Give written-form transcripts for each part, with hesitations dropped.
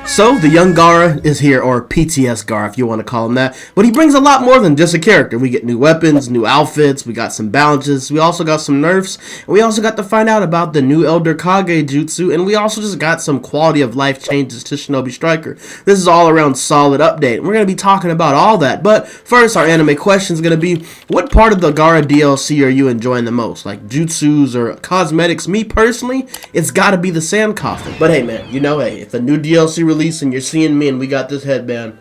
So, the young Gaara is here, or PTS Gaara if you want to call him that, but he brings a lot more than just a character. We get new weapons, new outfits, we got some balances, we also got some nerfs, and we also got to find out about the new Elder Kage Jutsu, and we also just got some quality of life changes to Shinobi Striker. This is all around solid update, and we're going to be talking about all that, but first our anime question is going to be, what part of the Gaara DLC are you enjoying the most? Like jutsus or cosmetics? Me personally, it's got to be the Sand Coffin. But hey man, hey, if a new DLC release and you're seeing me and we got this headband,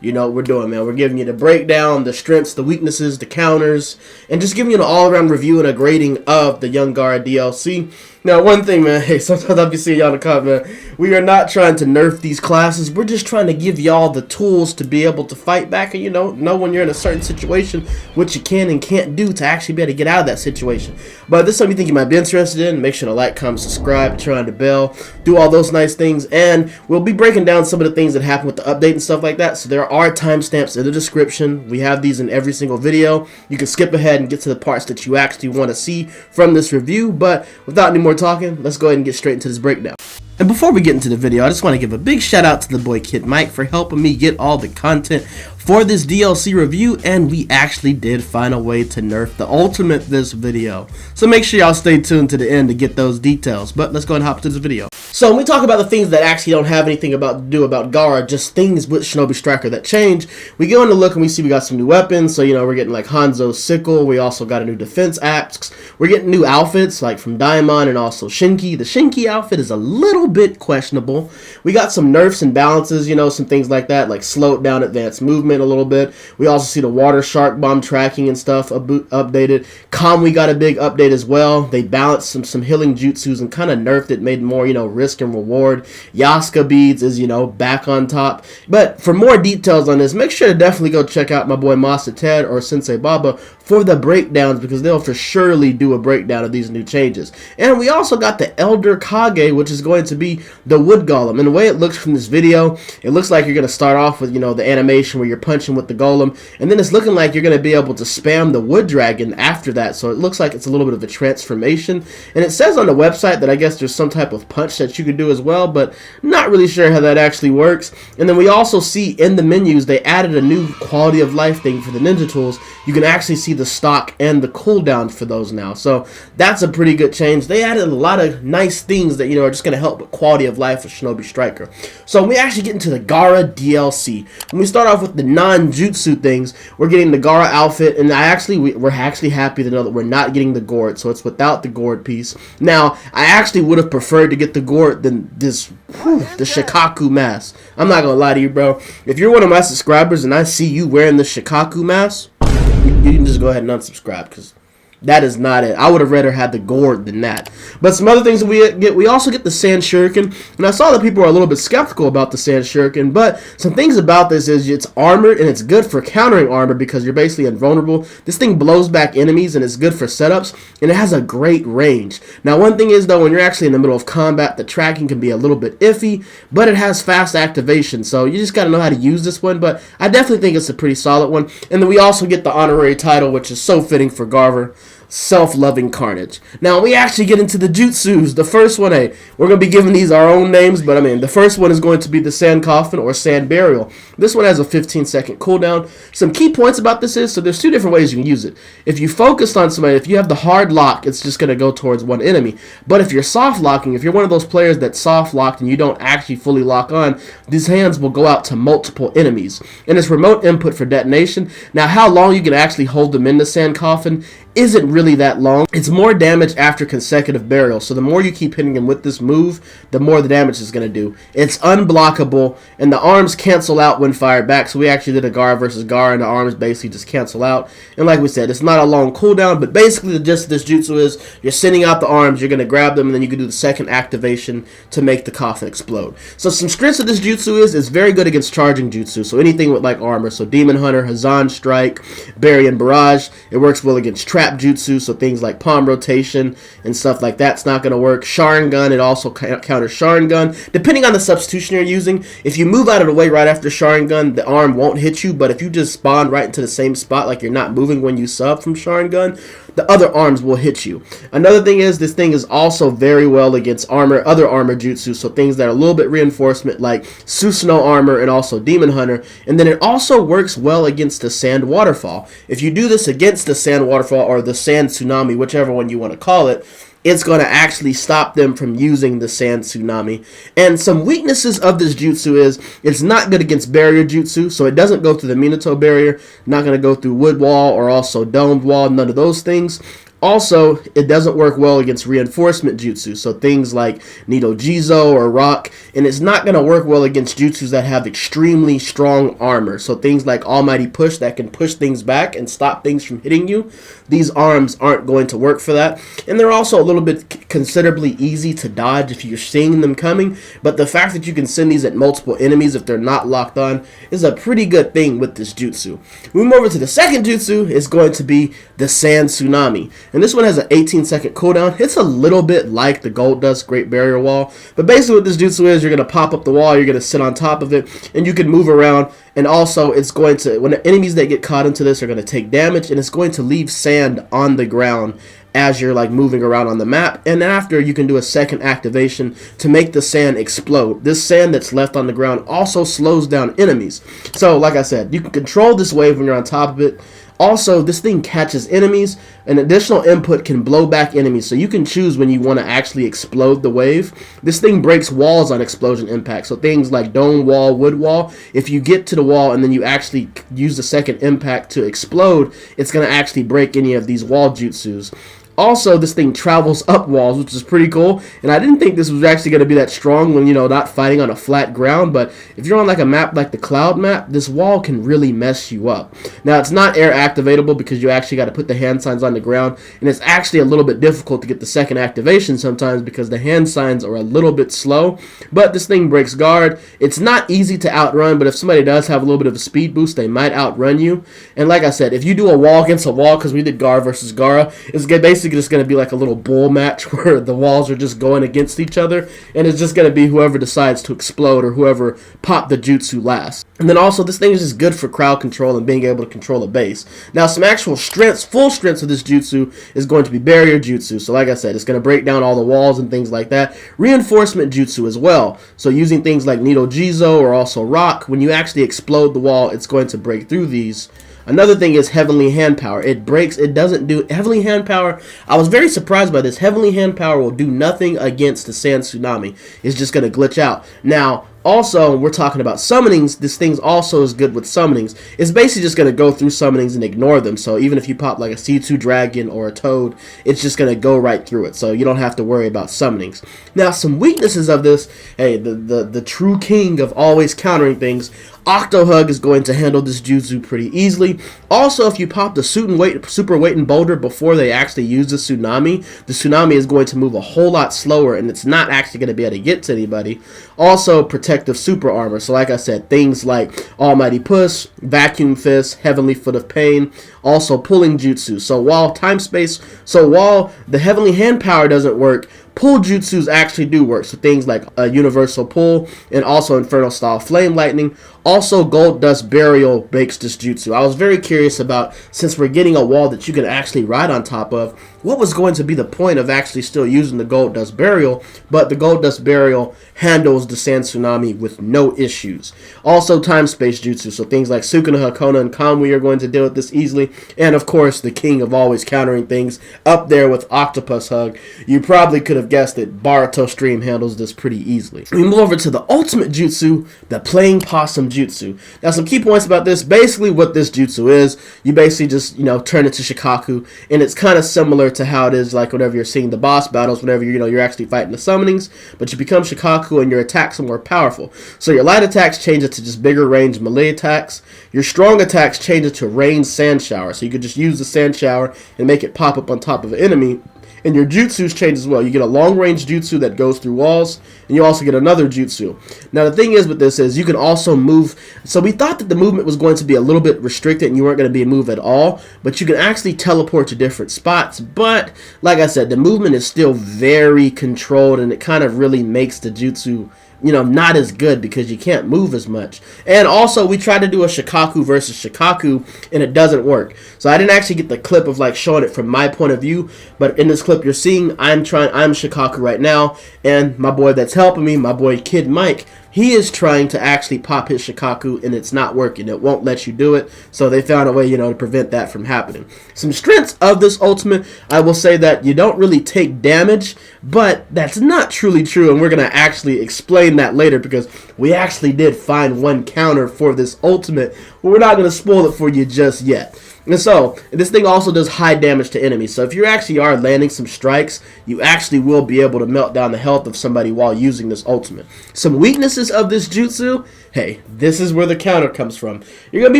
you know what we're doing, man. We're giving you the breakdown, the strengths, the weaknesses, the counters, and just giving you an all-around review and a grading of the Young Gaara DLC. Now, one thing, man, hey, sometimes I'll be seeing y'all in the comment, man, we are not trying to nerf these classes. We're just trying to give y'all the tools to be able to fight back and, know when you're in a certain situation, what you can and can't do to actually be able to get out of that situation. But if this is something you think you might be interested in, make sure to like, comment, subscribe, turn on the bell, do all those nice things, and we'll be breaking down some of the things that happen with the update and stuff like that. So there are timestamps in the description. We have these in every single video. You can skip ahead and get to the parts that you actually want to see from this review, but without any more talking, let's go ahead and get straight into this breakdown. And before we get into the video, I just want to give a big shout out to the boy Kid Mike for helping me get all the content for this DLC review, and we actually did find a way to nerf the ultimate this video. So make sure y'all stay tuned to the end to get those details, but let's go ahead and hop into this video. So when we talk about the things that actually don't have anything to do about Gaara, just things with Shinobi Striker that change, we go into look and we see we got some new weapons. So we're getting like Hanzo's sickle, we also got a new defense axe, we're getting new outfits like from Daimon and also Shinki. The Shinki outfit is a little bit questionable. We got some nerfs and balances, some things like that, like slowed down advanced movement a little bit. We also see the water shark bomb tracking and stuff updated. Kamui got a big update as well. They balanced some healing jutsus and kind of nerfed it, made more risk and reward. Yasuka beads is back on top. But for more details on this, make sure to definitely go check out my boy Master Ted or Sensei Baba for the breakdowns, because they'll for surely do a breakdown of these new changes. And we also got the Elder Kage, which is going to be the wood golem. And the way it looks from this video, it looks like you're going to start off with the animation where you're punching with the golem, and then it's looking like you're going to be able to spam the wood dragon after that. So it looks like it's a little bit of a transformation, and it says on the website that I guess there's some type of punch that you could do as well, but not really sure how that actually works. And then we also see in the menus they added a new quality of life thing for the ninja tools. You can actually see the stock and the cooldown for those now, so that's a pretty good change. They added a lot of nice things that are just going to help with quality of life for Shinobi Striker. So when we actually get into the Gaara DLC, when we start off with the non-jutsu things, we're getting the Gaara outfit, and we're actually happy to know that we're not getting the gourd, so it's without the gourd piece. Now, I actually would have preferred to get the gourd than the Shikaku mask. I'm not gonna lie to you, bro. If you're one of my subscribers and I see you wearing the Shikaku mask, you can just go ahead and unsubscribe, because that is not it. I would have rather had the gourd than that. But some other things that we also get the Sand Shuriken. And I saw that people are a little bit skeptical about the Sand Shuriken, but some things about this is it's armored and it's good for countering armor because you're basically invulnerable. This thing blows back enemies and it's good for setups, and it has a great range. Now one thing is though, when you're actually in the middle of combat, the tracking can be a little bit iffy, but it has fast activation, so you just gotta know how to use this one. But I definitely think it's a pretty solid one. And then we also get the honorary title, which is so fitting for Garver, Self-Loving Carnage. Now we actually get into the jutsus. The first one, we're going to be giving these our own names, but the first one is going to be the Sand Coffin or Sand Burial. This one has a 15-second cooldown. Some key points about this is, so there's two different ways you can use it. If you focused on somebody, if you have the hard lock, it's just going to go towards one enemy. But if you're soft locking, if you're one of those players that's soft locked and you don't actually fully lock on, these hands will go out to multiple enemies. And it's remote input for detonation. Now how long you can actually hold them in the Sand Coffin isn't really that long. It's more damage after consecutive burial, so the more you keep hitting him with this move, the more the damage is going to do. It's unblockable, and the arms cancel out when fired back, so we actually did a Gaara versus Gaara, and the arms basically just cancel out. And like we said, it's not a long cooldown, but basically the gist of this jutsu is you're sending out the arms, you're going to grab them, and then you can do the second activation to make the coffin explode. So some strengths of this jutsu is it's very good against charging jutsu, so anything with like armor, so Demon Hunter, Hazan Strike, Bury and Barrage. It works well against trap jutsu, so things like palm rotation and stuff like that's not going to work. Sharingan, it also counters Sharingan. Depending on the substitution you're using, if you move out of the way right after Sharingan, the arm won't hit you, but if you just spawn right into the same spot, like you're not moving when you sub from Sharingan, the other arms will hit you. Another thing is, this thing is also very well against other armor jutsu, so things that are a little bit reinforcement like Susanoo armor and also Demon Hunter. And then it also works well against the Sand Waterfall. If you do this against the Sand Waterfall or the Sand Tsunami, whichever one you want to call it, it's going to actually stop them from using the Sand Tsunami. And some weaknesses of this jutsu is it's not good against barrier jutsu, so it doesn't go through the Minato barrier, not going to go through wood wall or also domed wall, none of those things. Also, it doesn't work well against reinforcement jutsu, so things like Nido-Jizo or Rock, and it's not going to work well against jutsus that have extremely strong armor, so things like Almighty Push that can push things back and stop things from hitting you. These arms aren't going to work for that, and they're also a little bit considerably easy to dodge if you're seeing them coming, but the fact that you can send these at multiple enemies if they're not locked on is a pretty good thing with this jutsu. Moving over to the second jutsu is going to be the Sand Tsunami. And this one has an 18-second cooldown. It's a little bit like the Gold Dust Great Barrier Wall. But basically what this jutsu is, you're going to pop up the wall, you're going to sit on top of it, and you can move around. And also, it's going to, when the enemies that get caught into this are going to take damage, and it's going to leave sand on the ground as you're like moving around on the map. And after, you can do a second activation to make the sand explode. This sand that's left on the ground also slows down enemies. So like I said, you can control this wave when you're on top of it. Also, this thing catches enemies. An additional input can blow back enemies, so you can choose when you want to actually explode the wave. This thing breaks walls on explosion impact, so things like dome wall, wood wall, if you get to the wall and then you actually use the second impact to explode, it's going to actually break any of these wall jutsus. Also, this thing travels up walls, which is pretty cool, and I didn't think this was actually going to be that strong when, not fighting on a flat ground, but if you're on like a map like the Cloud map, this wall can really mess you up. Now, it's not air activatable because you actually got to put the hand signs on the ground, and it's actually a little bit difficult to get the second activation sometimes because the hand signs are a little bit slow, but this thing breaks guard. It's not easy to outrun, but if somebody does have a little bit of a speed boost, they might outrun you. And like I said, if you do a wall against a wall, because we did Gaara versus Gaara, it's basically just going to be like a little bull match where the walls are just going against each other, and it's just going to be whoever decides to explode or whoever popped the jutsu last. And then also, this thing is just good for crowd control and being able to control a base. Now, some actual strengths, full strengths of this jutsu is going to be barrier jutsu. So like I said, it's going to break down all the walls and things like that. Reinforcement jutsu as well. So using things like Nido-Jizo or also Rock, when you actually explode the wall, it's going to break through these. Another thing is Heavenly Hand Power. It doesn't do Heavenly Hand Power. I was very surprised by this. Heavenly Hand Power will do nothing against the Sand Tsunami. It's just going to glitch out. Now, also, we're talking about summonings. This thing also is good with summonings. It's basically just going to go through summonings and ignore them. So even if you pop like a C2 Dragon or a Toad, it's just going to go right through it. So you don't have to worry about summonings. Now, some weaknesses of this. Hey, the true king of always countering things. Octo Hug is going to handle this jutsu pretty easily. Also, if you pop the Super Weight and Boulder before they actually use the Tsunami is going to move a whole lot slower, and it's not actually going to be able to get to anybody. Also, Protective Super Armor. So like I said, things like Almighty Push, Vacuum Fist, Heavenly Foot of Pain, also Pulling Jutsu. So while the Heavenly Hand Power doesn't work, pull jutsus actually do work. So things like Universal Pull and also Inferno Style Flame Lightning. Also, Gold Dust Burial breaks this jutsu. I was very curious about, since we're getting a wall that you can actually ride on top of, what was going to be the point of actually still using the Gold Dust Burial, but the Gold Dust Burial handles the Sand Tsunami with no issues. Also, Time Space Jutsu, so things like Sukuna, Hakona, and Kamui are going to deal with this easily, and of course, the king of always countering things, up there with Octopus Hug. You probably could have guessed it, Boruto Stream handles this pretty easily. We move over to the ultimate jutsu, the Playing Possum Jutsu. Now, some key points about this. Basically, what this jutsu is, you basically just, turn it to Shikaku, and it's kind of similar to how it is like whenever you're seeing the boss battles, whenever you're actually fighting the summonings, but you become Shikaku and your attacks are more powerful. So your light attacks change it to just bigger range melee attacks. Your strong attacks change it to range sand shower. So you could just use the sand shower and make it pop up on top of an enemy. And your jutsus change as well. You get a long-range jutsu that goes through walls, and you also get another jutsu. Now, the thing is with this is you can also move. So we thought that the movement was going to be a little bit restricted and you weren't going to be a move at all, but you can actually teleport to different spots. But, like I said, the movement is still very controlled, and it kind of really makes the jutsu not as good because you can't move as much. And also, we tried to do a Shikaku versus Shikaku, and it doesn't work. So I didn't actually get the clip of like showing it from my point of view, but in this clip you're seeing, I'm Shikaku right now, and my boy that's helping me, my boy Kid Mike, he is trying to actually pop his Shikaku, and it's not working. It won't let you do it, so they found a way, to prevent that from happening. Some strengths of this ultimate, I will say that you don't really take damage, but that's not truly true, and we're going to actually explain that later, because we actually did find one counter for this ultimate, but we're not going to spoil it for you just yet. And so, this thing also does high damage to enemies. So if you actually are landing some strikes, you actually will be able to melt down the health of somebody while using this ultimate. Some weaknesses of this jutsu, hey, this is where the counter comes from. You're going to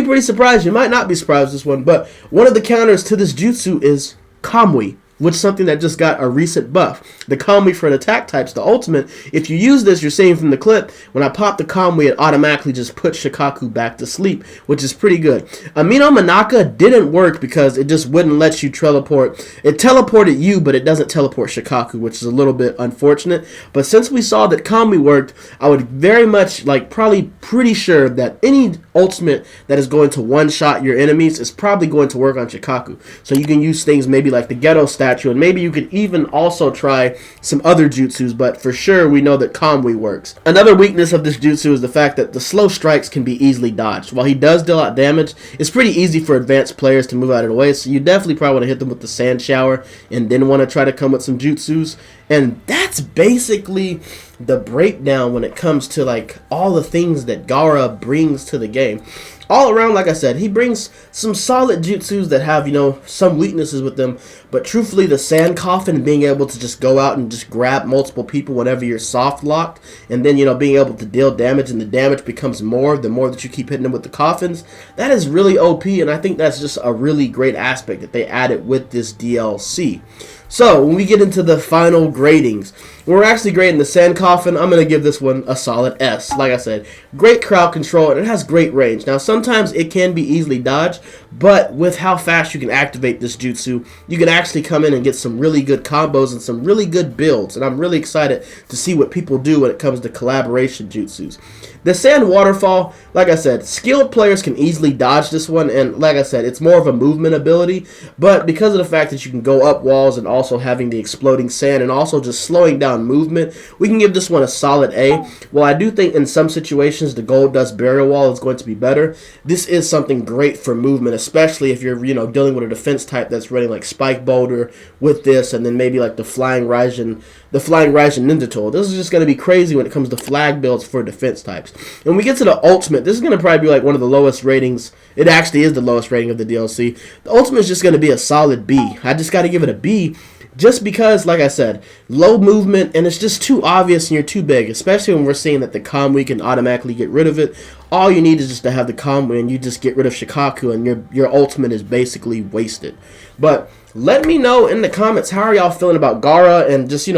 be pretty surprised. You might not be surprised with this one, but one of the counters to this jutsu is Kamui, which is something that just got a recent buff. The Kamui for an attack type's the ultimate. If you use this, you're seeing from the clip, when I pop the Kamui, it automatically just puts Shikaku back to sleep, which is pretty good. Amino Manaka didn't work because it just wouldn't let you teleport. It teleported you, but it doesn't teleport Shikaku, which is a little bit unfortunate. But since we saw that Kamui worked, I would very much, probably pretty sure that any ultimate that is going to one-shot your enemies is probably going to work on Shikaku. So you can use things maybe like the Ghetto statue, and maybe you could even also try some other jutsus, but for sure we know that Kamui works. Another weakness of this jutsu is the fact that the slow strikes can be easily dodged. While he does deal out damage, it's pretty easy for advanced players to move out of the way, so you definitely probably want to hit them with the sand shower and then want to try to come with some jutsus. And that's basically the breakdown when it comes to all the things that Gaara brings to the game. All around, like I said, he brings some solid jutsus that have, some weaknesses with them. But truthfully, the sand coffin, being able to just go out and just grab multiple people whenever you're soft locked, and then, being able to deal damage, and the damage becomes more the more that you keep hitting them with the coffins, that is really OP, and I think that's just a really great aspect that they added with this DLC. So, when we get into the final gradings, we're actually grading the Sand Coffin. I'm going to give this one a solid S. Like I said, great crowd control, and it has great range. Now, sometimes it can be easily dodged, but with how fast you can activate this jutsu, you can actually come in and get some really good combos and some really good builds, and I'm really excited to see what people do when it comes to collaboration jutsus. The Sand Waterfall, like I said, skilled players can easily dodge this one, and like I said, it's more of a movement ability, but because of the fact that you can go up walls and also having the exploding sand and also just slowing down movement, we can give this one a solid A. While I do think in some situations the Gold Dust Barrier Wall is going to be better, this is something great for movement, especially if you're, dealing with a defense type that's running like Spike Boulder with this, and then maybe like the Flying Raijin Ninja Tool. This is just going to be crazy when it comes to flag builds for defense types. And when we get to the ultimate, this is going to probably be like one of the lowest ratings. It actually is the lowest rating of the DLC. The ultimate is just going to be a solid B. I just got to give it a B, just because, like I said, low movement, and it's just too obvious and you're too big, especially when we're seeing that the Kamui can automatically get rid of it. All you need is just to have the Kamui, and you just get rid of Shikaku, and your ultimate is basically wasted. But let me know in the comments, how are y'all feeling about Gaara, and just,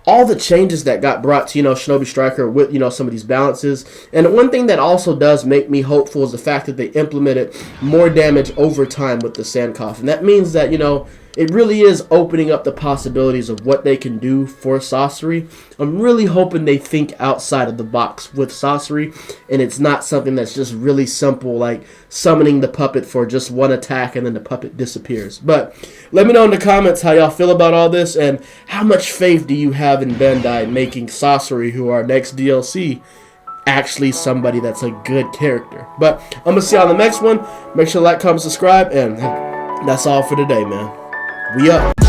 all the changes that got brought to, Shinobi Striker with, some of these balances. And one thing that also does make me hopeful is the fact that they implemented more damage over time with the Sand Coffin. That means that, it really is opening up the possibilities of what they can do for Sasori. I'm really hoping they think outside of the box with Sasori, and it's not something that's just really simple, like summoning the puppet for just one attack and then the puppet disappears. But let me know in the comments how y'all feel about all this, and how much faith do you have in Bandai making Sasori, who our next DLC, actually somebody that's a good character. But I'm going to see you on the next one. Make sure to like, comment, subscribe, and that's all for today, man. We up.